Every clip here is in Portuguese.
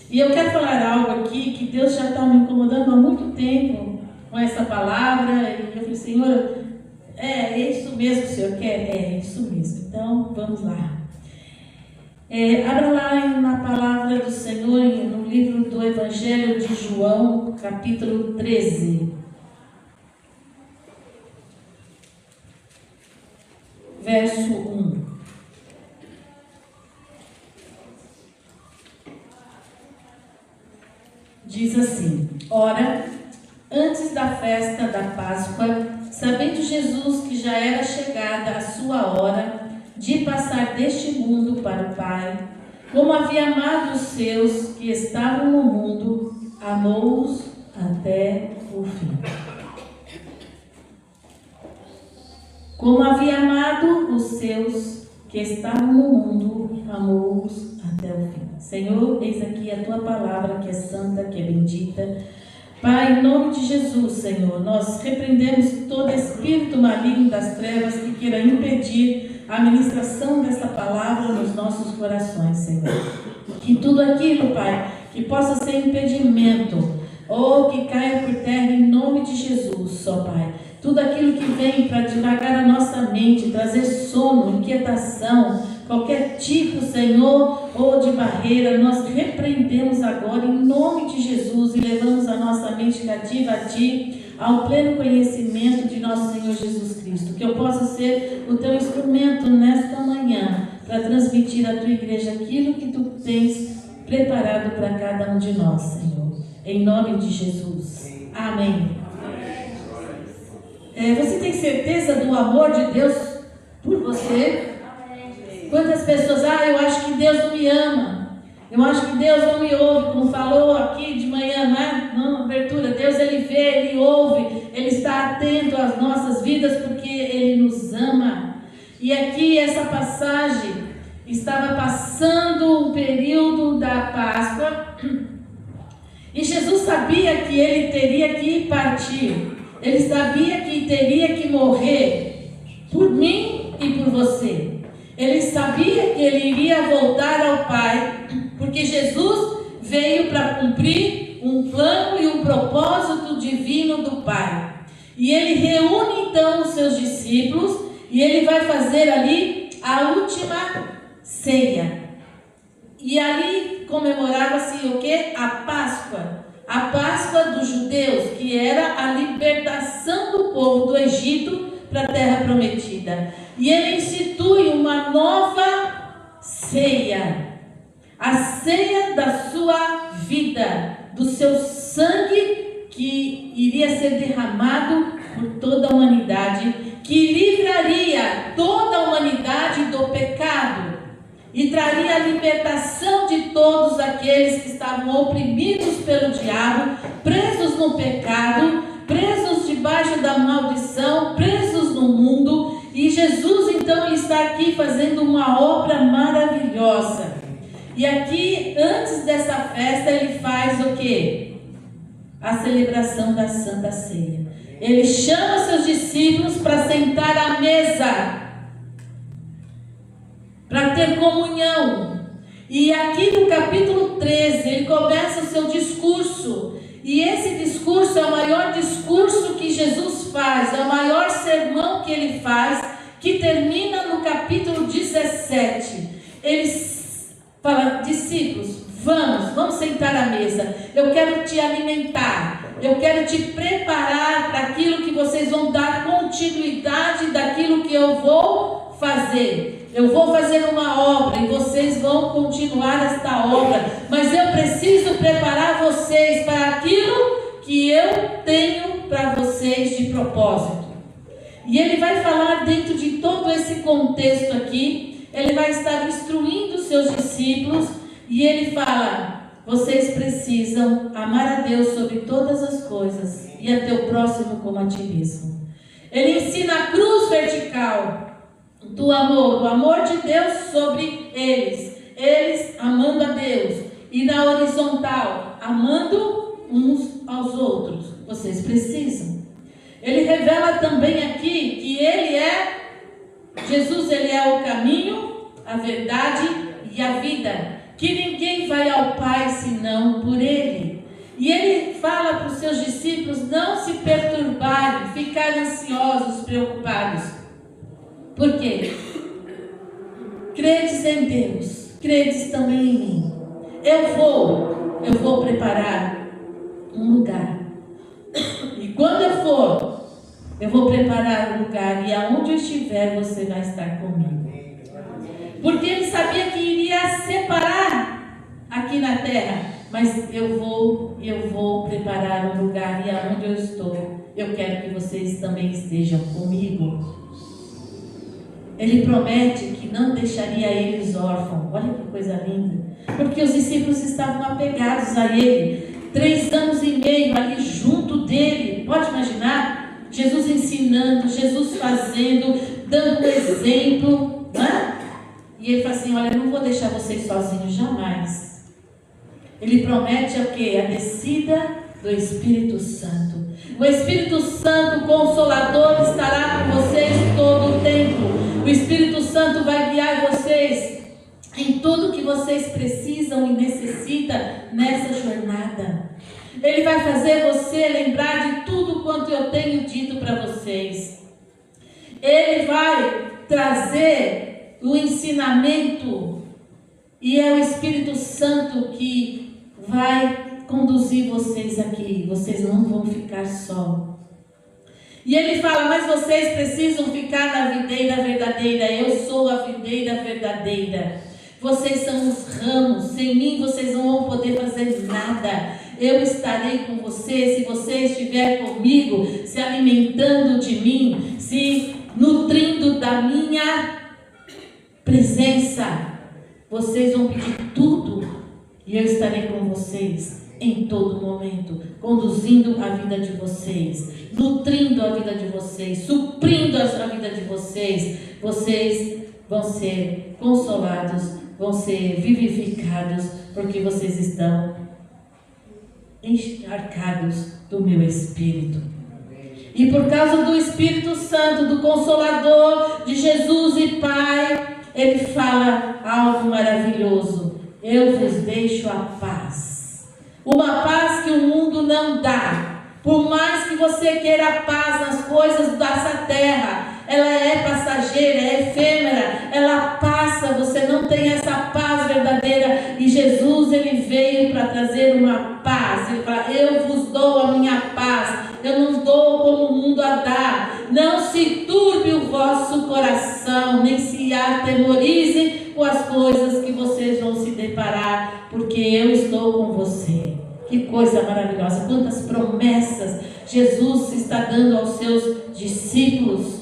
E eu quero falar algo aqui que Deus já está me incomodando há muito tempo com essa palavra. E eu falei, Senhor, é isso mesmo que o Senhor quer? É isso mesmo. Então, vamos lá. Abra lá na palavra do Senhor, no livro do Evangelho de João, capítulo 13. Verso 1. Diz assim: Ora, antes da festa da Páscoa, sabendo Jesus que já era chegada a sua hora de passar deste mundo para o Pai, como havia amado os seus que estavam no mundo, amou-os até o fim. Como havia amado os seus que estavam no mundo, amou-os até o fim. Senhor, eis aqui a tua palavra, que é santa, que é bendita. Pai, em nome de Jesus, Senhor, nós repreendemos todo espírito maligno das trevas que queira impedir a ministração desta palavra nos nossos corações, Senhor. Que tudo aquilo, Pai, que possa ser impedimento, ou que caia por terra em nome de Jesus, só, Pai. Tudo aquilo que vem para divagar a nossa mente, trazer sono, inquietação, qualquer tipo, Senhor, ou de barreira, nós repreendemos agora em nome de Jesus e levamos a nossa mente cativa a Ti, ao pleno conhecimento de nosso Senhor Jesus Cristo. Que eu possa ser o Teu instrumento nesta manhã para transmitir à Tua igreja aquilo que Tu tens preparado para cada um de nós, Senhor. Em nome de Jesus. Amém. Você tem certeza do amor de Deus por você? Quantas pessoas, eu acho que Deus não me ama, eu acho que Deus não me ouve, como falou aqui de manhã, na abertura. Deus, Ele vê, Ele ouve, Ele está atento às nossas vidas porque Ele nos ama. E aqui essa passagem estava passando o período da Páscoa e Jesus sabia que Ele teria que partir. Ele sabia que teria que morrer por mim e por você. Ele sabia que ele iria voltar ao Pai, porque Jesus veio para cumprir um plano e um propósito divino do Pai. E ele reúne então os seus discípulos e ele vai fazer ali a última ceia. E ali comemorava-se o quê? A Páscoa. A Páscoa dos judeus, que era a libertação do povo do Egito para a terra prometida. E ele institui uma nova ceia, a ceia da sua vida, do seu sangue que iria ser derramado por toda a humanidade, que livraria toda a humanidade do pecado e traria a libertação de todos aqueles que estavam oprimidos pelo diabo, presos no pecado, presos debaixo da maldição, presos no mundo. E Jesus então ele está aqui fazendo uma obra maravilhosa. E aqui, antes dessa festa, ele faz o quê? A celebração da Santa Ceia. Ele chama seus discípulos para sentar à mesa, para ter comunhão. E aqui no capítulo 13, ele começa o seu discurso. E esse discurso é o maior discurso que Jesus faz, é o maior sermão que ele faz, que termina no capítulo 17. Ele fala: discípulos, vamos sentar à mesa. Eu quero te alimentar, eu quero te preparar para aquilo que vocês vão dar continuidade daquilo que eu vou fazer. Eu vou fazer uma obra e vocês vão continuar esta obra, mas eu preciso preparar vocês para aquilo que eu tenho para vocês de propósito. E ele vai falar dentro de todo esse contexto aqui, ele vai estar instruindo os seus discípulos e ele fala: vocês precisam amar a Deus sobre todas as coisas e a teu próximo como a ti mesmo. Ele ensina a cruz vertical do amor, o amor de Deus sobre eles amando a Deus, e na horizontal, amando uns aos outros. Vocês precisam. Ele revela também aqui que Jesus ele é o caminho, a verdade e a vida, que ninguém vai ao Pai senão seus discípulos não se perturbarem, ficarem ansiosos, preocupados. Por quê? Credes em Deus, credes também em mim. Eu vou preparar um lugar. E quando eu for, eu vou preparar um lugar, e aonde eu estiver, você vai estar comigo. Porque ele sabia que iria separar aqui na terra, mas eu vou preparar um lugar, e aonde eu estou, eu quero que vocês também estejam comigo. Ele promete que não deixaria eles órfãos. Olha que coisa linda. Porque os discípulos estavam apegados a ele. 3 anos e meio ali junto dele. Pode imaginar? Jesus ensinando, Jesus fazendo, dando um exemplo, né? E ele fala assim, olha, eu não vou deixar vocês sozinhos jamais. Ele promete o quê? A descida do Espírito Santo. O Espírito Santo Consolador estará com vocês todo o tempo. O Espírito Santo vai guiar vocês em tudo que vocês precisam e necessitam nessa jornada. Ele vai fazer você lembrar de tudo quanto eu tenho dito para vocês. Ele vai trazer o ensinamento, e é o Espírito Santo que vai conduzir vocês aqui. Vocês não vão ficar só. E ele fala, mas vocês precisam ficar na videira verdadeira. Eu sou a videira verdadeira. Vocês são os ramos. Sem mim vocês não vão poder fazer nada. Eu estarei com vocês se você estiver comigo, se alimentando de mim, se nutrindo da minha presença. Vocês vão pedir tudo e eu estarei com vocês em todo momento, conduzindo a vida de vocês, nutrindo a vida de vocês, suprindo a vida de vocês. Vocês vão ser consolados, vão ser vivificados, porque vocês estão encharcados do meu Espírito. E por causa do Espírito Santo, do Consolador, de Jesus e Pai, ele fala algo maravilhoso: eu vos deixo a paz. Uma paz que o mundo não dá. Por mais que você queira paz nas coisas dessa terra, ela é passageira, é efêmera, ela passa, você não tem essa paz verdadeira. E Jesus, ele veio para trazer uma paz. Ele fala, eu vos dou a minha paz, eu não dou como o mundo a dá. Não se turbe o vosso coração, nem se atemorize com as coisas que vocês vão se deparar, porque eu estou com você. Que coisa maravilhosa, quantas promessas Jesus está dando aos seus discípulos.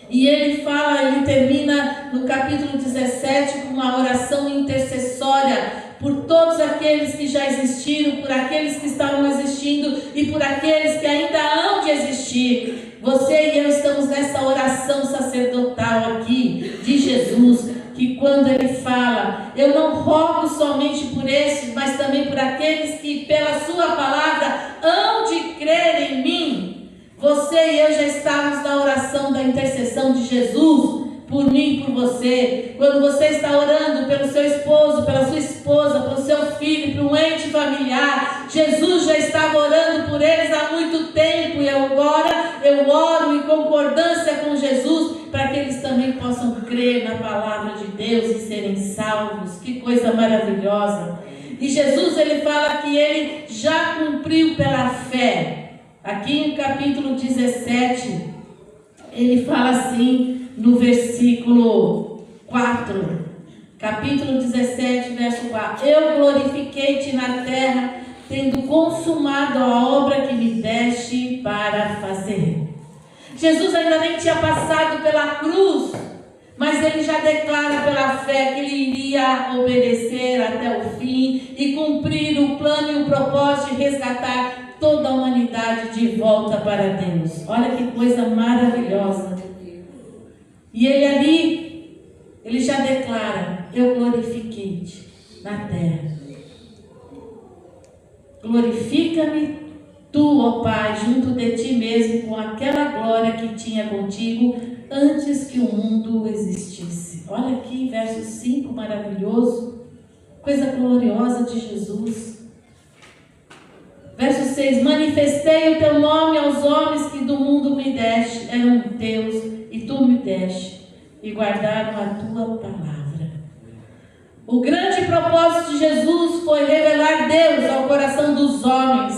E ele fala, ele termina no capítulo 17 com uma oração intercessória por todos aqueles que já existiram, por aqueles que estavam existindo e por aqueles que ainda hão de existir. Você e eu estamos nessa oração sacerdotal aqui de Jesus, que quando ele fala, eu não rogo somente por estes, mas também por aqueles que pela sua palavra hão de crer em mim. Você e eu já estamos na oração da intercessão de Jesus, por mim e por você. Quando você está orando pelo seu esposo, pela sua esposa, pelo seu filho, por um ente familiar, Jesus já estava orando por eles há muito tempo, e agora eu oro em concordância com Jesus, para que eles também possam crer na palavra de Deus e serem salvos. Que coisa maravilhosa. E Jesus, ele fala que ele já cumpriu pela fé. Aqui no capítulo 17, ele fala assim, no versículo 4, capítulo 17, verso 4: eu glorifiquei-te na terra, tendo consumado a obra que me deste para fazer. Jesus ainda nem tinha passado pela cruz, mas ele já declara pela fé que ele iria obedecer até o fim e cumprir o plano e o propósito de resgatar toda a humanidade de volta para Deus. Olha que coisa maravilhosa. E ele ali, ele já declara, eu glorifiquei-te na terra. Glorifica-me tu, ó Pai, junto de ti mesmo, com aquela glória que tinha contigo antes que o mundo existisse. Olha aqui, verso 5, maravilhoso. Coisa gloriosa de Jesus. Verso 6. 16: manifestei o teu nome aos homens que do mundo me deste, eram teus, e tu me deste, e guardaram a tua palavra. O grande propósito de Jesus foi revelar Deus ao coração dos homens,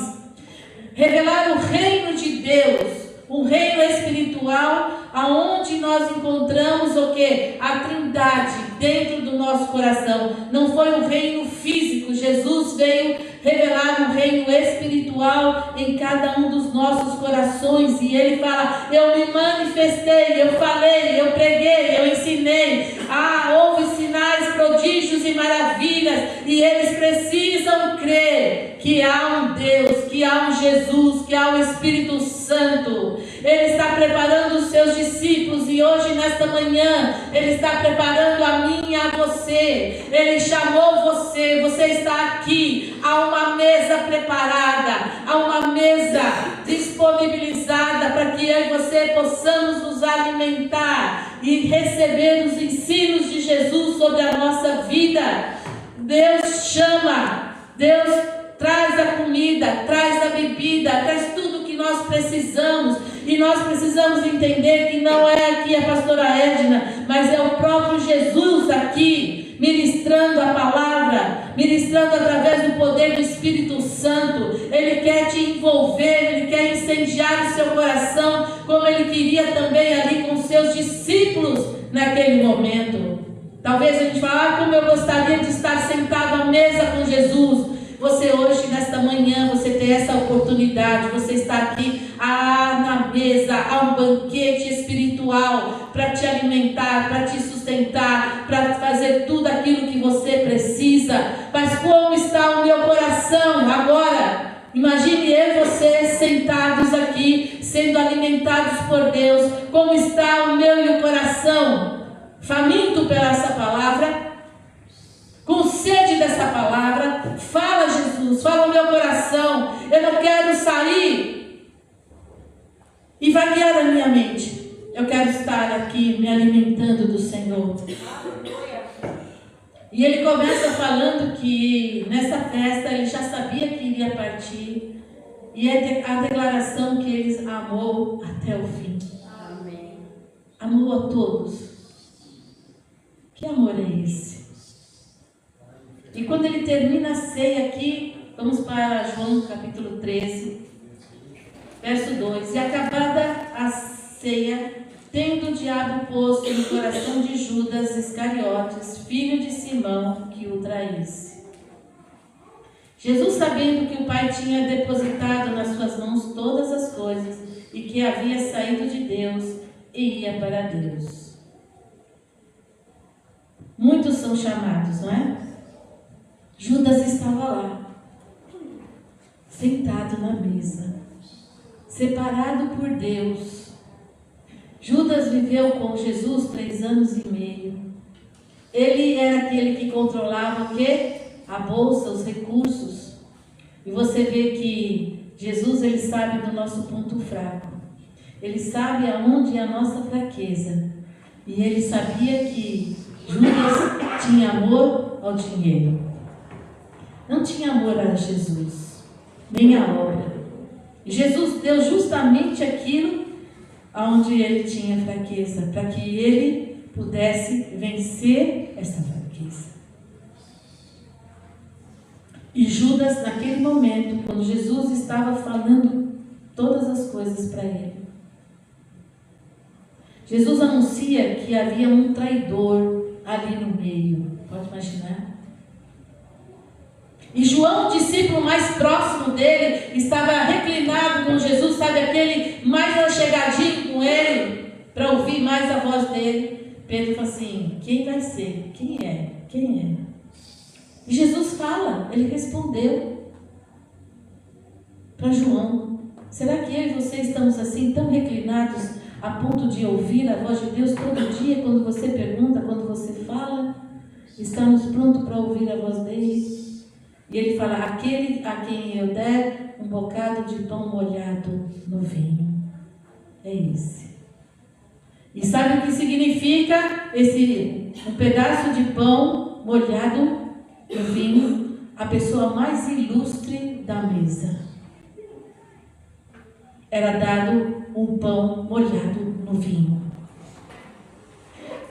revelar o reino de Deus, um reino espiritual, aonde nós encontramos o que? A Trindade dentro do nosso coração. Não foi um reino físico. Jesus veio revelar um reino espiritual em cada um dos nossos corações. E ele fala: eu me manifestei, eu falei, eu preguei, eu ensinei. Houve sinais, prodígios e maravilhas, e eles precisam crer que há um Deus, que há um Jesus, que há um Espírito Santo. Ele está preparando os seus discípulos, e hoje, nesta manhã, Ele está preparando a mim e a você. Ele chamou você, você está aqui. Há uma mesa preparada, há uma mesa disponibilizada para que eu e você possamos nos alimentar e receber os ensinos de Jesus sobre a nossa vida. Deus chama, Deus traz a comida, traz a bebida, traz tudo que nós precisamos. E nós precisamos entender que não é aqui a pastora Edna, mas é o próprio Jesus aqui, ministrando a palavra, ministrando através do poder do Espírito Santo. Ele quer te envolver, Ele quer incendiar o seu coração, como Ele queria também ali com os seus discípulos naquele momento. Talvez a gente fale: como eu gostaria de estar sentado à mesa com Jesus. Você hoje, nesta manhã, você tem essa oportunidade. Você está aqui na mesa, há um banquete espiritual para te alimentar, para te sustentar, para fazer tudo aquilo que você precisa. Mas como está o meu coração agora? Imagine eu e você sentados aqui, sendo alimentados por Deus. Como está o meu e o coração? Faminto pela essa palavra? Com sede dessa palavra? Fala, Jesus, fala o meu coração. Eu não quero sair e vaguear a minha mente. Eu quero estar aqui me alimentando do Senhor. E ele começa falando que nessa festa ele já sabia que iria partir. E é a declaração que ele amou até o fim. Amém. Amou a todos. Que amor é esse? E quando ele termina a ceia aqui, vamos para João capítulo 13, verso 2. E acabada a ceia, tendo o diabo posto no coração de Judas Iscariotes, filho de Simão, que o traísse. Jesus, sabendo que o Pai tinha depositado nas suas mãos todas as coisas, e que havia saído de Deus e ia para Deus. Muitos são chamados, não é? Judas estava lá, sentado na mesa, separado por Deus. Judas viveu com Jesus 3 anos e meio. Ele era aquele que controlava o quê? A bolsa, os recursos. E você vê que Jesus, ele sabe do nosso ponto fraco. Ele sabe aonde é a nossa fraqueza. E ele sabia que Judas tinha amor ao dinheiro. Não tinha amor a Jesus, nem a obra. Jesus deu justamente aquilo onde ele tinha fraqueza, para que ele pudesse vencer essa fraqueza. E Judas, naquele momento, quando Jesus estava falando todas as coisas para ele, Jesus anuncia que havia um traidor ali no meio. Pode imaginar? E João, o discípulo mais próximo dele, estava reclinado com Jesus, sabe, aquele mais achegadinho com ele, para ouvir mais a voz dele. Pedro fala assim: quem vai ser? Quem é? Quem é? E Jesus fala, ele respondeu para João: será que eu e você estamos assim, tão reclinados, a ponto de ouvir a voz de Deus todo dia, quando você pergunta, quando você fala? Estamos prontos para ouvir a voz dele? E ele fala: aquele a quem eu der um bocado de pão molhado no vinho, é esse. E sabe o que significa um pedaço de pão molhado no vinho? A pessoa mais ilustre da mesa. era dado um pão molhado no vinho.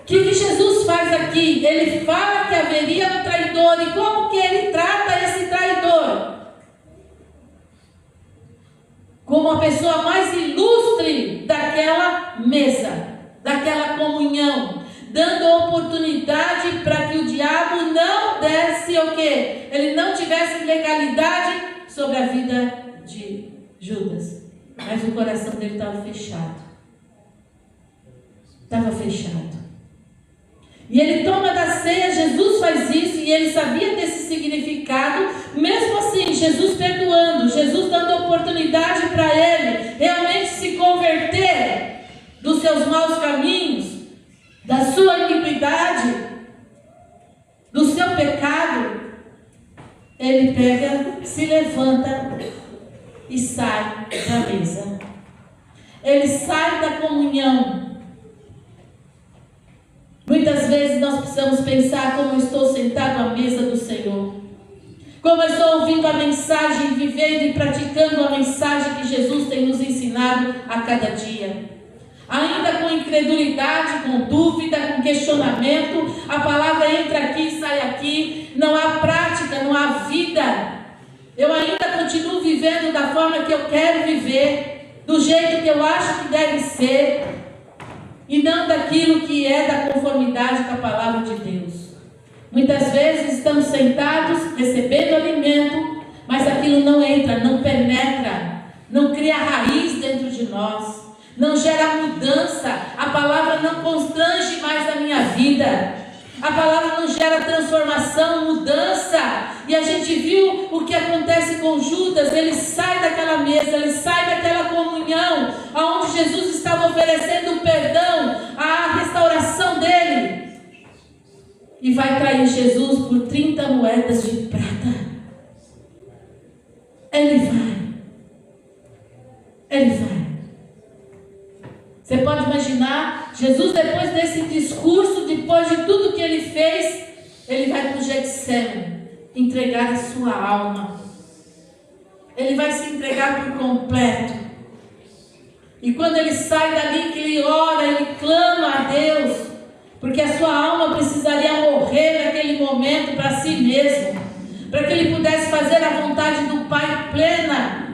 O que Jesus faz aqui? Ele fala que haveria um traidor. E como que ele trata esse traidor? Como a pessoa mais ilustre daquela mesa, daquela comunhão, dando oportunidade para que o diabo não desse o quê? Ele não tivesse legalidade sobre a vida de Judas. Mas o coração dele estava fechado. Estava fechado. E ele toma da ceia, Jesus faz isso, e ele sabia desse significado. Mesmo assim, Jesus perdoando, Jesus dando oportunidade para ele realmente se converter dos seus maus caminhos, da sua iniquidade, do seu pecado. Ele pega, se levanta e sai da mesa. Ele sai da comunhão. Muitas vezes nós precisamos pensar como eu estou sentado à mesa do Senhor. Como eu estou ouvindo a mensagem, vivendo e praticando a mensagem que Jesus tem nos ensinado a cada dia. Ainda com incredulidade, com dúvida, com questionamento, a palavra entra aqui e sai aqui. Não há prática, não há vida. Eu ainda continuo vivendo da forma que eu quero viver, do jeito que eu acho que deve ser, e não daquilo que é da conformidade com a palavra de Deus. Muitas vezes estamos sentados, recebendo alimento, mas aquilo não entra, não penetra, não cria raiz dentro de nós, não gera mudança, a palavra não constrange mais a minha vida, a palavra não gera transformação, mudança. E a gente viu o que acontece com Judas. Ele sai daquela mesa, ele sai daquela comunhão, onde Jesus estava oferecendo o perdão, a restauração dele, e vai trair Jesus por 30 moedas de prata. Ele vai. Você pode imaginar, Jesus, depois desse discurso, depois de tudo que ele fez, ele vai para o Getsemane entregar a sua alma. Ele vai se entregar por completo. E quando ele sai dali, que ele ora, ele clama a Deus, porque a sua alma precisaria morrer naquele momento para si mesmo, para que ele pudesse fazer a vontade do Pai plena.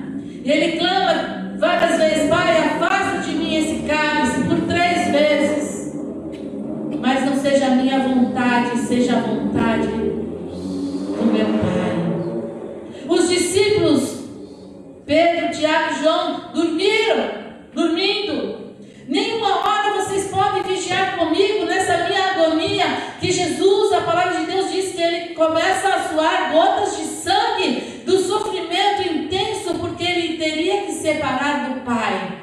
E ele clama várias vezes: Pai, afasta de mim esse cálice, por 3 vezes, mas não seja a minha vontade, seja a vontade do meu Pai. Os discípulos Pedro, Tiago e João dormindo. Nenhuma hora vocês podem vigiar comigo nessa minha agonia, que Jesus, a palavra de Deus diz que ele começa a suar gotas de sangue do sofrimento intenso, porque ele teria que separar do Pai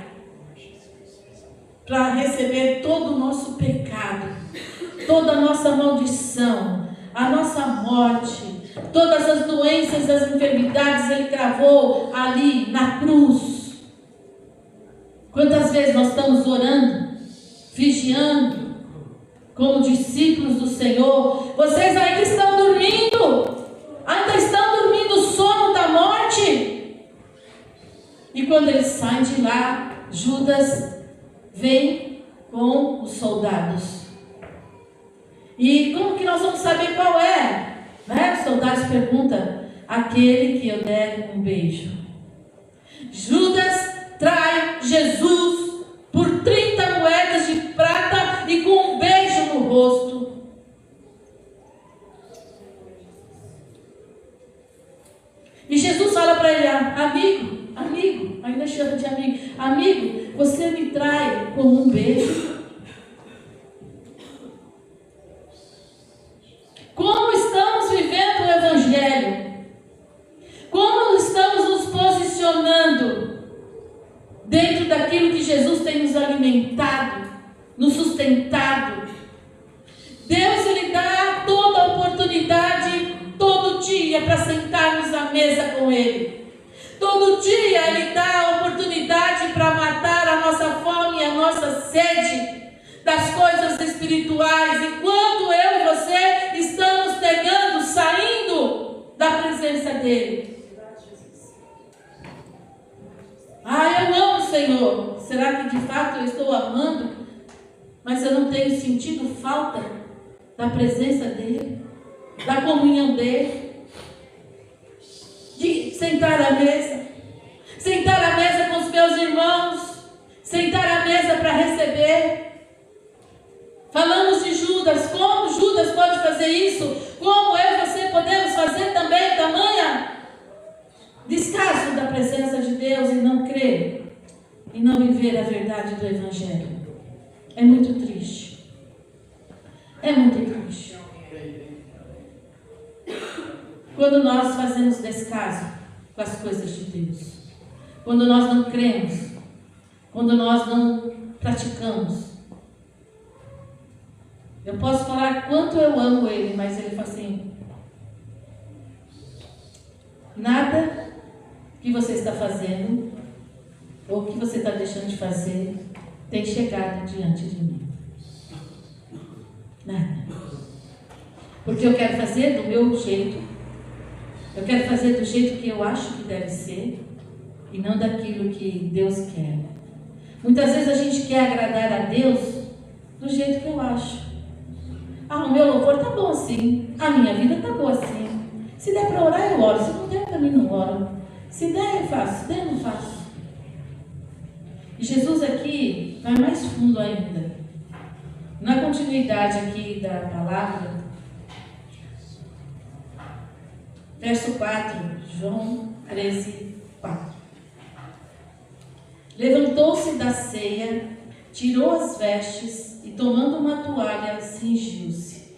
para receber todo o nosso pecado, toda a nossa maldição, a nossa morte, todas as doenças, as enfermidades, ele cravou ali na cruz. Quantas vezes nós estamos orando, vigiando, como discípulos do Senhor? Vocês ainda estão dormindo, o sono da morte. E quando eles saem de lá, Judas vem com os soldados. E como que nós vamos saber qual é? Os soldados perguntam: aquele que eu der um beijo. Judas trai Jesus por 30 moedas de prata e com um beijo no rosto. E Jesus fala para ele: amigo, ainda chama de amigo, você me trai com um beijo. Como estamos vivendo o Evangelho? Como estamos nos posicionando dentro daquilo que Jesus tem nos alimentado, nos sustentado? Deus, ele dá toda a oportunidade, todo dia, para sentarmos à mesa com Ele. Todo dia ele dá a oportunidade para matar a nossa fome e a nossa sede das coisas espirituais. Enquanto eu e você estamos pegando, saindo da presença dele. Eu amo Senhor, será que de fato eu estou amando, mas eu não tenho sentido falta da presença dEle, da comunhão dEle, de sentar à mesa com os meus irmãos, sentar à mesa para receber. Falamos de Judas, como Judas pode fazer isso, como eu e você podemos fazer também, tamanha descaso da presença de Deus e não crer, e não viver a verdade do Evangelho. É muito triste. É muito triste. Quando nós fazemos descaso com as coisas de Deus, quando nós não cremos, quando nós não praticamos. Eu posso falar quanto eu amo Ele, mas Ele fala assim: nada que você está fazendo, ou que você está deixando de fazer, tem chegado diante de mim. Nada. Porque eu quero fazer do meu jeito, eu quero fazer do jeito que eu acho que deve ser, e não daquilo que Deus quer. Muitas vezes a gente quer agradar a Deus do jeito que eu acho. O meu louvor está bom assim, a minha vida está boa assim. Se der para orar, eu oro. Se não der, para mim não oro. Se der, eu faço. Se der, eu não faço. E Jesus aqui vai mais fundo ainda. Na continuidade aqui da palavra, verso 4, João 13, 4. Levantou-se da ceia, tirou as vestes e, tomando uma toalha, cingiu-se.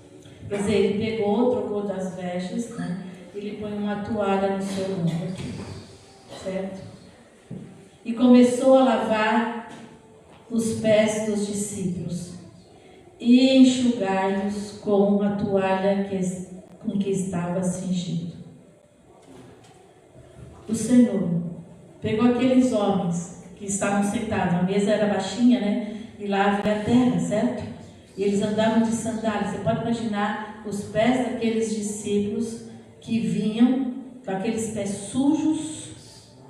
Quer dizer, ele pegou, trocou das vestes, né? Ele põe uma toalha no seu ombro aqui, certo? E começou a lavar os pés dos discípulos e enxugar-los com a toalha com que estava cingido. O Senhor pegou aqueles homens que estavam sentados, a mesa era baixinha, né? E lá havia terra, certo? E eles andavam de sandálias. Você pode imaginar os pés daqueles discípulos que vinham com aqueles pés sujos,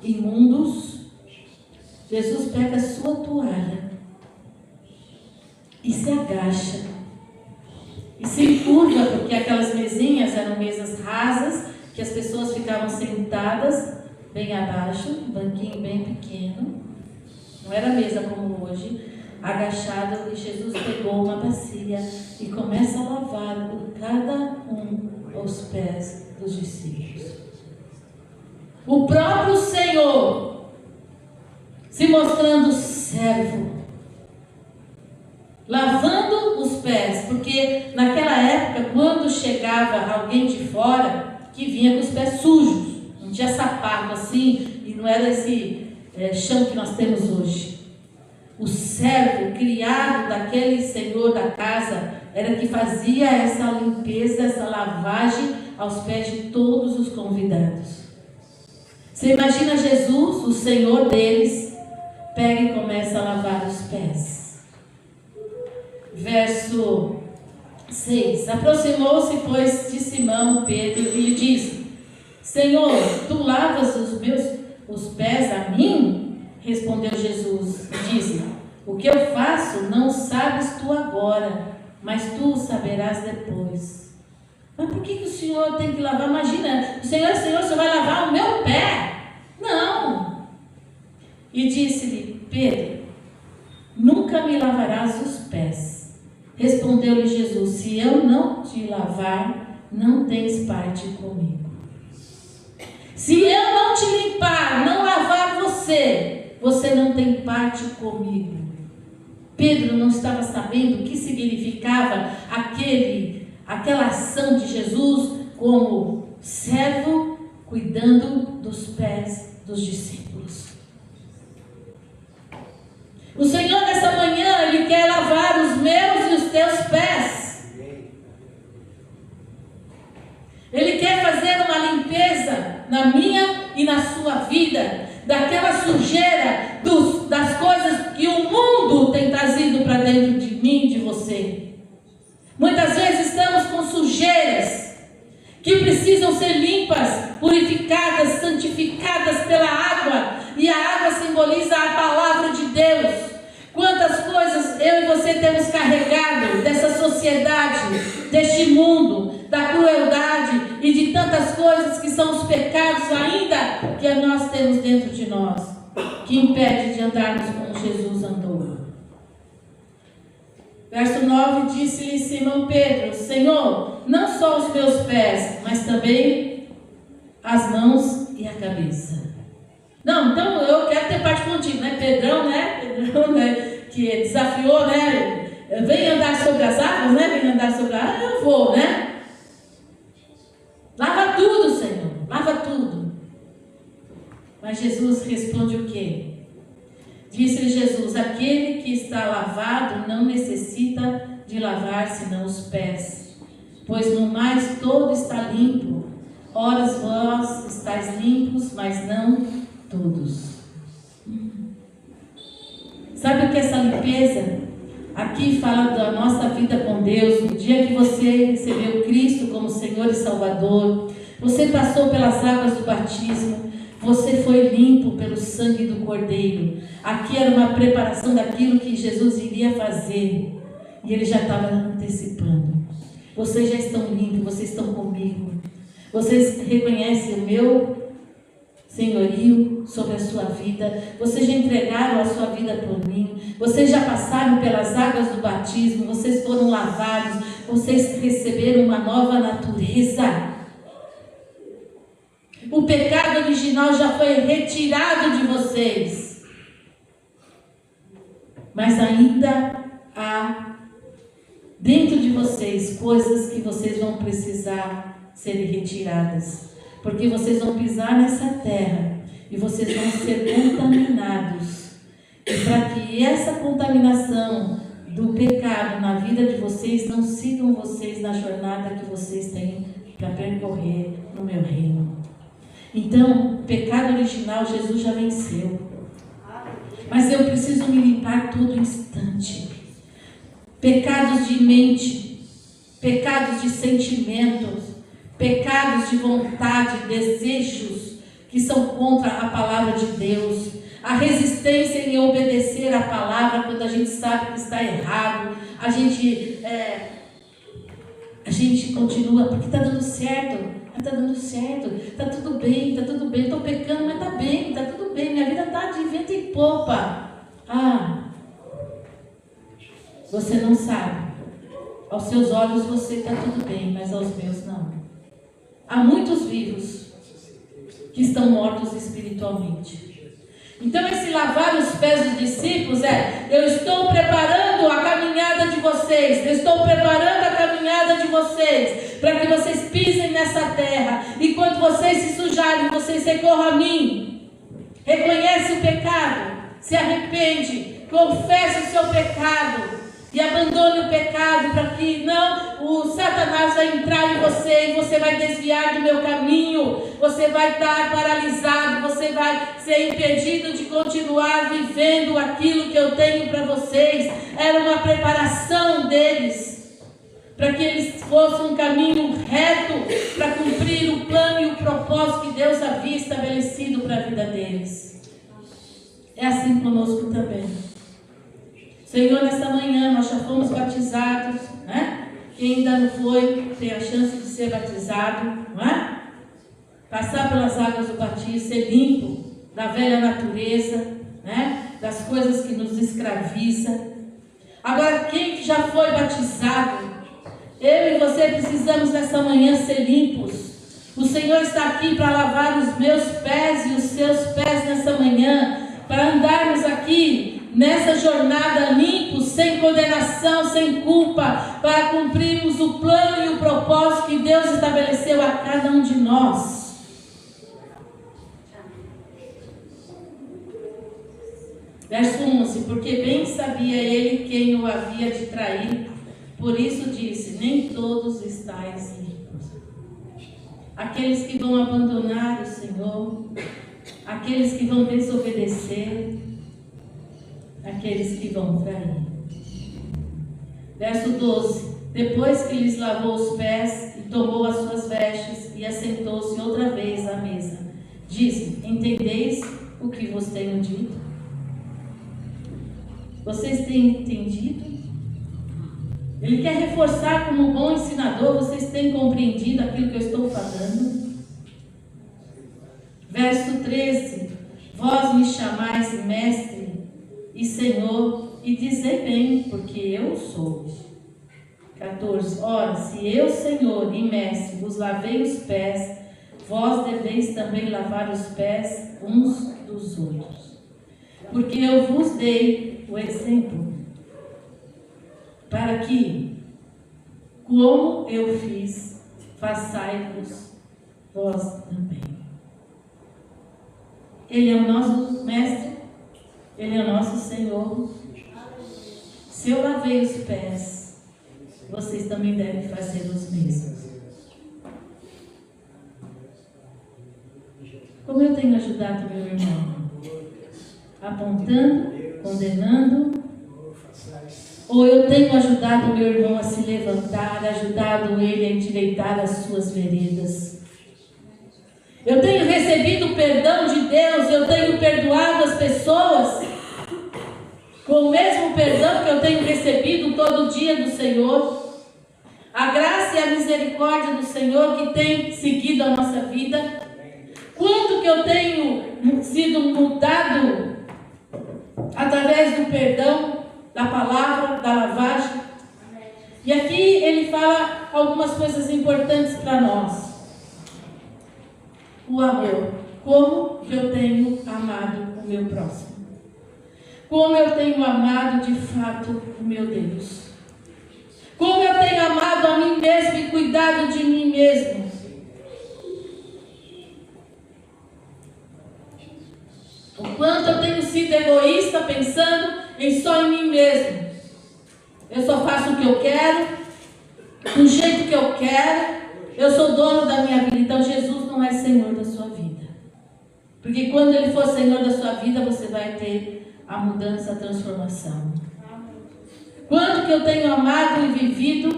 imundos. Jesus pega a sua toalha e se agacha e se curva, porque aquelas mesinhas eram mesas rasas, que as pessoas ficavam sentadas bem abaixo, um banquinho bem pequeno, não era mesa como hoje, agachado, e Jesus pegou uma bacia e começa a lavar por cada os pés dos discípulos. O próprio Senhor se mostrando servo, lavando os pés, porque naquela época, quando chegava alguém de fora, que vinha com os pés sujos, não tinha sapato assim, e não era esse chão que nós temos hoje. O servo criado daquele senhor da casa era que fazia essa limpeza, essa lavagem aos pés de todos os convidados. Você imagina Jesus, o Senhor deles, pega e começa a lavar os pés. Verso 6. Aproximou-se, pois, de Simão Pedro e lhe disse: Senhor, tu lavas os pés a mim? Respondeu Jesus e disse: O que eu faço não sabes tu agora, mas tu o saberás depois. Mas por que o Senhor tem que lavar? Imagina, o Senhor, você vai lavar o meu pé? Não. E disse-lhe Pedro: Nunca me lavarás os pés. Respondeu-lhe Jesus: Se eu não te lavar, não tens parte comigo. Se eu não te limpar, não lavar você, você não tem parte comigo. Pedro não estava sabendo o que significava aquela ação de Jesus como servo cuidando dos pés dos discípulos. O Senhor nessa manhã, Ele quer lavar os meus e os teus pés. Ele quer fazer uma limpeza na minha e na sua vida, daquela sujeira das coisas que o mundo tem trazido para dentro de mim e de você. Muitas vezes estamos com sujeiras que precisam ser limpas, purificadas, santificadas pela água, e a água simboliza a palavra deste mundo, da crueldade e de tantas coisas que são os pecados ainda que nós temos dentro de nós, que impede de andarmos como Jesus andou. Verso 9, disse-lhe Simão Pedro: Senhor, não só os meus pés, mas também as mãos e a cabeça. Não, então eu quero ter parte contigo, né? Pedrão, né? Que desafiou, né? Vem andar sobre as águas, né? Vem andar sobre a água, eu vou, né? Lava tudo, Senhor, lava tudo. Mas Jesus responde o quê? Disse-lhe Jesus: aquele que está lavado não necessita de lavar senão os pés, pois no mais todo está limpo. Ora vós estáis limpos, mas não todos. Sabe o que é essa limpeza? Aqui fala da nossa vida com Deus. No dia que você recebeu Cristo como Senhor e Salvador, você passou pelas águas do batismo, você foi limpo pelo sangue do Cordeiro. Aqui era uma preparação daquilo que Jesus iria fazer, e Ele já estava antecipando. Vocês já estão limpos, vocês estão comigo. Vocês reconhecem o meu senhorio sobre a sua vida. Vocês já entregaram a sua vida por mim. Vocês já passaram pelas águas do batismo. Vocês foram lavados. Vocês receberam uma nova natureza. O pecado original já foi retirado de vocês. Mas ainda há dentro de vocês coisas que vocês vão precisar serem retiradas. Porque vocês vão pisar nessa terra e vocês vão ser contaminados. E para que essa contaminação do pecado na vida de vocês não sigam vocês na jornada que vocês têm para percorrer no meu reino. Então, o pecado original Jesus já venceu. Mas eu preciso me limpar todo instante. Pecados de mente, pecados de sentimentos, pecados de vontade, desejos que são contra a palavra de Deus, a resistência em obedecer a palavra quando a gente sabe que está errado, a gente continua porque está dando certo, está tudo bem, estou pecando, mas está bem, está tudo bem, minha vida está de vento em popa. Você não sabe, aos seus olhos você está tudo bem, mas aos meus não. Há muitos vivos que estão mortos espiritualmente. Então esse lavar os pés dos discípulos eu estou preparando a caminhada de vocês, eu estou preparando a caminhada de vocês, para que vocês pisem nessa terra, e quando vocês se sujarem, vocês recorram a mim, reconhece o pecado, se arrepende, confessa o seu pecado, e abandone o pecado, para que não o Satanás vai entrar em você, e você vai desviar do meu caminho, você vai estar paralisado, você vai ser impedido de continuar vivendo aquilo que eu tenho para vocês. Era uma preparação deles, para que eles fossem um caminho reto, para cumprir o plano e o propósito que Deus havia estabelecido para a vida deles. É assim conosco também. Senhor, nesta manhã nós já fomos batizados, né? Quem ainda não foi, tem a chance de ser batizado, não é? Passar pelas águas do batismo, ser limpo da velha natureza, né? Das coisas que nos escraviza. Agora, quem já foi batizado, eu e você precisamos nessa manhã ser limpos. O Senhor está aqui para lavar os meus pés e os seus pés nessa manhã, para andarmos aqui nessa jornada limpos, sem condenação, sem culpa, para cumprirmos o plano e o propósito que Deus estabeleceu a cada um de nós. Verso 11: porque bem sabia ele quem o havia de trair, por isso disse: nem todos estáis limpos. Aqueles que vão abandonar o Senhor, aqueles que vão desobedecer, aqueles que vão trair. Verso 12: depois que lhes lavou os pés e tomou as suas vestes e assentou-se outra vez à mesa, disse: entendeis o que vos tenho dito? Vocês têm entendido? Ele quer reforçar como bom ensinador. Vocês têm compreendido aquilo que eu estou falando? Verso 13: vós me chamais mestre e Senhor, e dizei bem, porque eu sou. 14: ora, se eu, Senhor e mestre, vos lavei os pés, vós deveis também lavar os pés uns dos outros. Porque eu vos dei o exemplo, para que, como eu fiz, façai-vos vós também. Ele é o nosso mestre, Ele é o nosso Senhor. Se eu lavei os pés, vocês também devem fazer os mesmos. Como eu tenho ajudado meu irmão? Apontando, condenando? Ou eu tenho ajudado meu irmão a se levantar, ajudado ele a endireitar as suas veredas? Eu tenho recebido o perdão de Deus, eu tenho perdoado as pessoas com o mesmo perdão que eu tenho recebido todo dia do Senhor. A graça e a misericórdia do Senhor que tem seguido a nossa vida. Quanto que eu tenho sido mudado através do perdão, da palavra, da lavagem. E aqui ele fala algumas coisas importantes para nós. O amor. Como que eu tenho amado o meu próximo? Como eu tenho amado de fato o meu Deus? Como eu tenho amado a mim mesmo e cuidado de mim mesmo? O quanto eu tenho sido egoísta pensando só em mim mesmo. Eu só faço o que eu quero, do jeito que eu quero. Eu sou dono da minha vida. Então Jesus não é Senhor da sua vida. Porque quando Ele for Senhor da sua vida, você vai ter a mudança, a transformação. Quanto que eu tenho amado e vivido,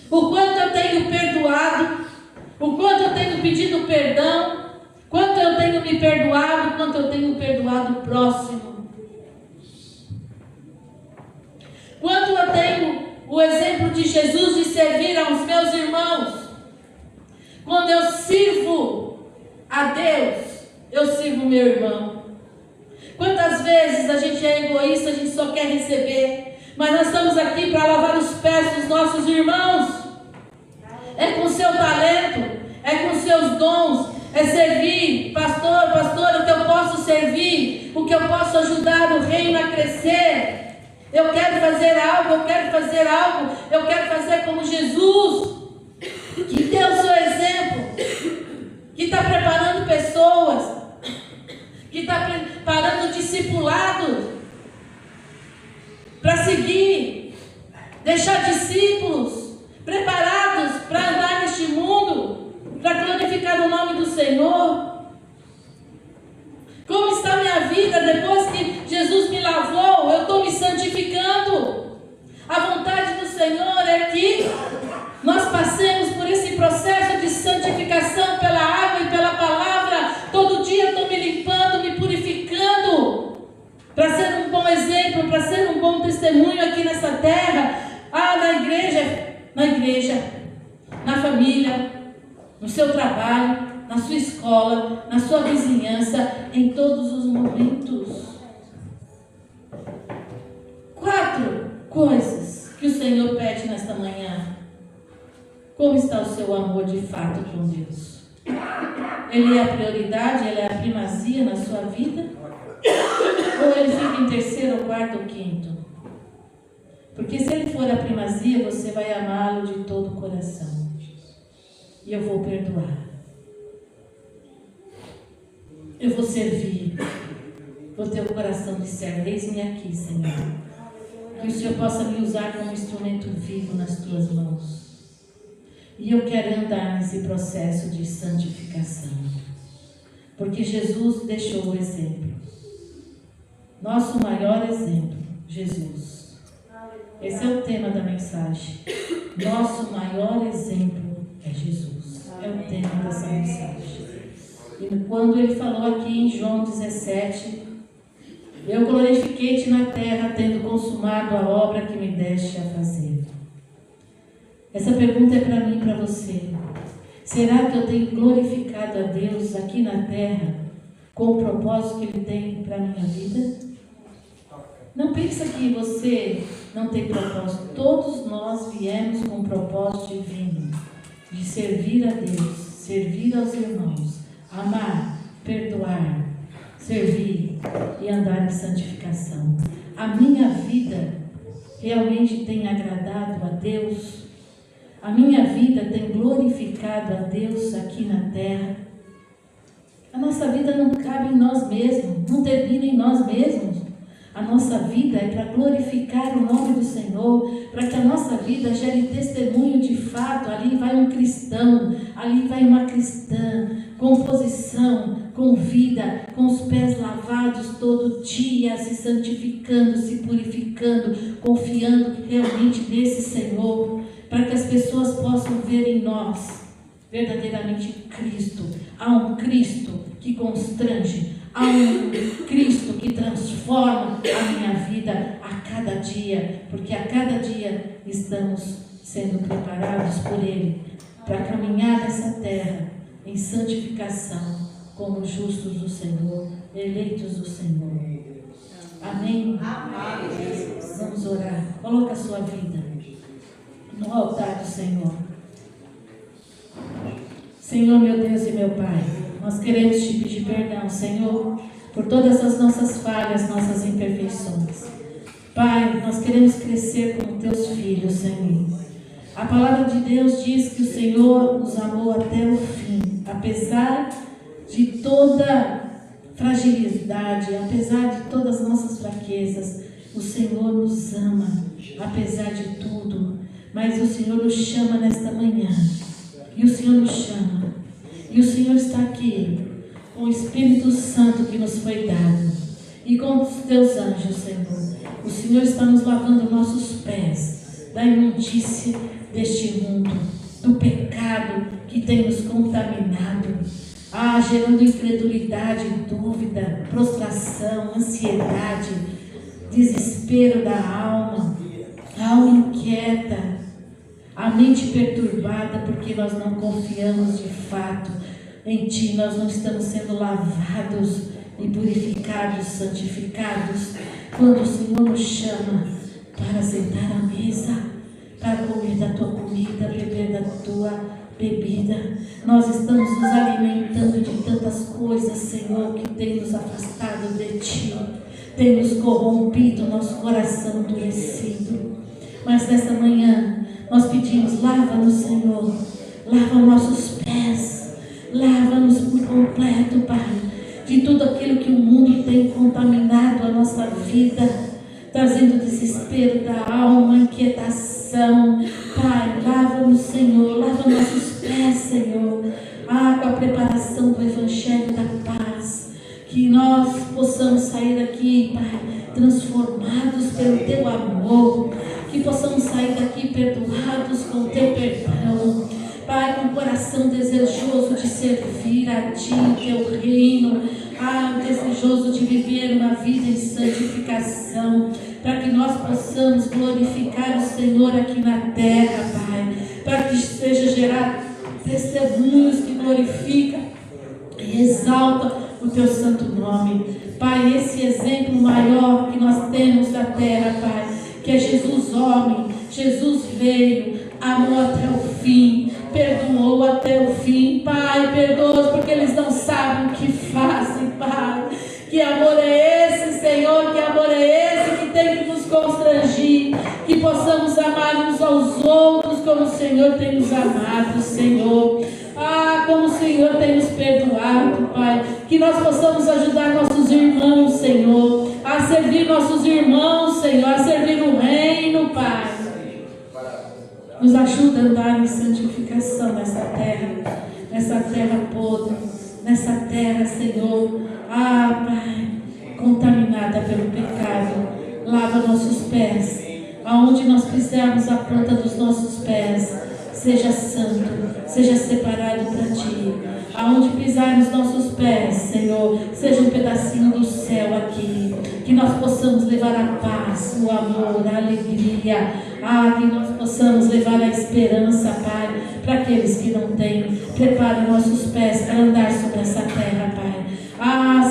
o quanto eu tenho perdoado, o quanto eu tenho pedido perdão, quanto eu tenho me perdoado, quanto eu tenho perdoado o próximo. Quanto eu tenho o exemplo de Jesus de servir aos meus irmãos. Quando eu sirvo a Deus, eu sirvo o meu irmão. Quantas vezes a gente é egoísta, a gente só quer receber, mas nós estamos aqui para lavar os pés dos nossos irmãos. É com seu talento, é com seus dons, é servir, pastora, o que eu posso servir, o que eu posso ajudar o reino a crescer. Eu quero fazer algo, eu quero fazer como Jesus, que deu o seu exemplo, que está preparando pessoas, que está preparando discipulados para seguir, deixar discípulos preparados para andar neste mundo, para glorificar o nome do Senhor. Como está a minha vida depois que Jesus me lavou? Eu estou me santificando. A vontade do Senhor é que nós passemos por esse processo de santificação pela água e pela palavra. Todo dia eu estou me limpando, me purificando, para ser um bom exemplo, para ser um bom testemunho aqui nessa terra. Na igreja, na família, no seu trabalho, na sua escola, na sua vizinhança, em todos os momentos. 4 coisas que o Senhor pede nesta manhã. Como está o seu amor de fato com Deus? Ele é a prioridade, ele é a primazia na sua vida? Ou ele fica em terceiro, quarto ou quinto? Porque se ele for a primazia, você vai amá-lo de todo o coração. E eu vou perdoar. Eu vou servir. Vou ter o coração de servo. Eis-me aqui, Senhor. Que o Senhor possa me usar como instrumento vivo nas tuas mãos. E eu quero andar nesse processo de santificação. Porque Jesus deixou o exemplo. Nosso maior exemplo, Jesus. Esse é o tema da mensagem. Nosso maior exemplo é Jesus. É o tema dessa mensagem. E quando ele falou aqui em João 17, Eu glorifiquei-te na terra, tendo consumado a obra que me deste a fazer. Essa pergunta é para mim e para você. Será que eu tenho glorificado a Deus aqui na terra com o propósito que Ele tem para a minha vida? Não pensa que você não tem propósito. Todos nós viemos com um propósito divino de servir a Deus, servir aos irmãos, amar, perdoar, servir e andar em santificação. A minha vida realmente tem agradado a Deus? A minha vida tem glorificado a Deus aqui na terra? A nossa vida não cabe em nós mesmos, não termina em nós mesmos. A nossa vida é para glorificar o nome do Senhor, para que a nossa vida gere testemunho de fato. Ali vai um cristão, ali vai uma cristã, com posição, com vida, com os pés lavados todo dia, se santificando, se purificando, confiando realmente nesse Senhor, para que as pessoas possam ver em nós verdadeiramente Cristo. Há um Cristo que constrange, há um Cristo que transforma a minha vida a cada dia, porque a cada dia estamos sendo preparados por Ele para caminhar nessa terra em santificação como justos do Senhor, eleitos do Senhor. Amém? Amém. Vamos orar. Coloca a sua vida no altar do Senhor. Senhor, meu Deus e meu Pai, nós queremos te pedir perdão, Senhor, por todas as nossas falhas, nossas imperfeições. Pai, nós queremos crescer como teus filhos, Senhor. A palavra de Deus diz que o Senhor nos amou até o fim, apesar de toda fragilidade, apesar de todas as nossas fraquezas. O Senhor nos ama, apesar de tudo. Mas o Senhor nos chama nesta manhã. E o Senhor nos chama. E o Senhor está aqui com o Espírito Santo que nos foi dado. E com os teus anjos, Senhor. O Senhor está nos lavando nossos pés da imundície deste mundo, do pecado que tem nos contaminado. Gerando incredulidade, dúvida, prostração, ansiedade, desespero da alma, a alma inquieta, a mente perturbada, porque nós não confiamos de fato em Ti. Nós não estamos sendo lavados e purificados, santificados, quando o Senhor nos chama para sentar à mesa, para comer da Tua comida, beber da Tua bebida. Nós estamos nos alimentando de tantas coisas, Senhor, que tem nos afastado de Ti, tem nos corrompido, nosso coração endurecido. Mas nessa manhã nós pedimos: lava-nos, Senhor, lava nossos pés, lava-nos por completo, Pai, de tudo aquilo que o mundo tem contaminado a nossa vida, trazendo desespero da alma, inquietação. Pai, lava-nos, Senhor, lava nossos pés, Senhor, com a preparação do Evangelho da paz, que nós possamos sair daqui, Pai, transformados pelo Teu amor, que possamos sair daqui perdoados com o Teu perdão, Pai, com o coração desejoso de servir a Ti, o Teu reino, desejoso de viver uma vida em santificação, para que nós possamos glorificar o Senhor aqui na terra, Pai, para que seja gerado testemunhos que glorificam e exaltam o Teu santo nome. Pai, esse exemplo maior que nós temos da terra, Pai, que é Jesus homem, Jesus veio, amou até o fim, perdoou até o fim. Pai, perdoa-os porque eles não sabem o que fazem, Pai. Que amor é esse, Senhor? Que amor é esse que tem que nos constrangir? Que possamos amar uns aos outros como o Senhor tem nos amado, Senhor. Como o Senhor tem nos perdoado, Pai. Que nós possamos ajudar nossos irmãos, Senhor, a servir nossos irmãos, Senhor, a servir o reino, Pai. Nos ajuda a andar em santificação nessa terra podre, nessa terra, Senhor, Pai, contaminada pelo pecado. Lava nossos pés, aonde nós pisarmos a planta dos nossos pés, seja santo, seja separado para Ti. aonde pisarmos nossos pés, Senhor, seja um pedacinho do céu aqui, que nós possamos levar a paz, o amor, a alegria, que nós possamos levar a esperança, Pai, para aqueles que não têm. Prepara nossos pés para andar sobre essa terra, Pai.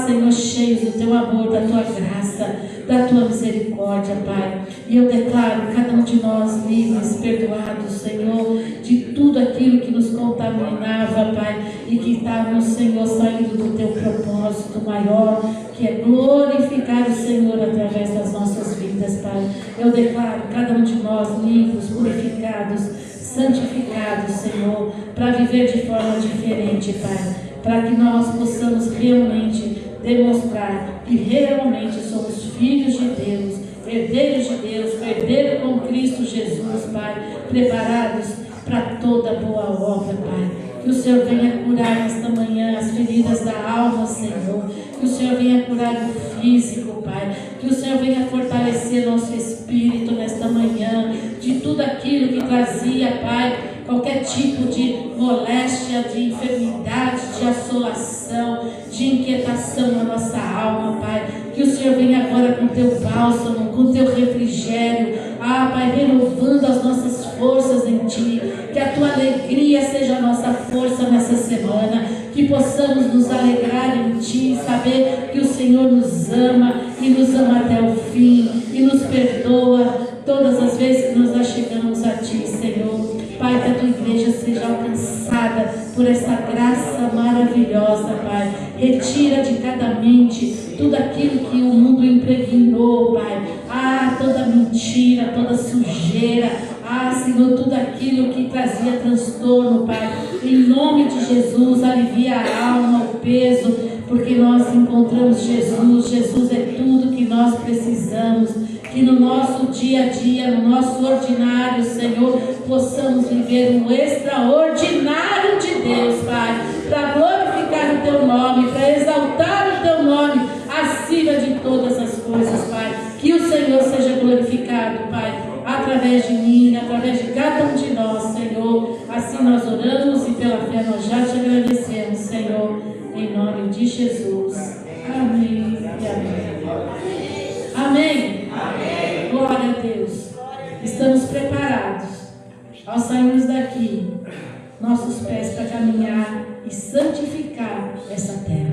Senhor, cheios do Teu amor, da Tua graça, da Tua misericórdia, Pai. E eu declaro cada um de nós livres, perdoados, Senhor, de tudo aquilo que nos contaminava, Pai, e que estávamos, Senhor, saindo do Teu propósito maior, que é glorificar o Senhor através das nossas vidas, Pai. Eu declaro cada um de nós limpos, purificados, santificados, Senhor, para viver de forma diferente, Pai, para que nós possamos realmente demonstrar que realmente somos filhos de Deus, herdeiros de Deus, herdeiros com Cristo Jesus, Pai, preparados para toda boa obra, Pai. Que o Senhor venha curar nesta manhã as feridas da alma, Senhor. Que o Senhor venha curar o físico, Pai. Que o Senhor venha fortalecer nosso espírito nesta manhã, de tudo aquilo que trazia, Pai, qualquer tipo de moléstia, de enfermidade, de assolação, de inquietação na nossa alma, Pai. Que o Senhor venha agora com teu bálsamo, com teu refrigério, Pai, renovando as nossas forças em Ti. Que a Tua alegria seja a nossa força nessa semana. Que possamos nos alegrar em Ti, saber que o Senhor nos ama e nos ama até o fim e nos perdoa todas as vezes que nos achegamos a Ti, Senhor. Pai, que a Tua igreja seja alcançada por essa graça maravilhosa, Pai. Retira de cada mente tudo aquilo que o mundo impregnou, Pai. Toda mentira, toda sujeira, Senhor, tudo aquilo que trazia transtorno, Pai. Em nome de Jesus, alivia a alma, o peso, porque nós encontramos Jesus. Jesus é tudo que nós precisamos. Que no nosso dia a dia, no nosso ordinário, Senhor, possamos viver um extraordinário de Deus, Pai, para glorificar o Teu nome, para exaltar o Teu nome acima de todas as coisas, Pai. Que o Senhor seja glorificado, Pai, através de mim, através de cada um de nós, Senhor. Assim nós oramos e pela fé nós já Te agradecemos, Senhor, em nome de Jesus. Amém e amém. Amém. Amém. Glória a Deus. Estamos preparados ao sairmos daqui, nossos pés para caminhar e santificar essa terra.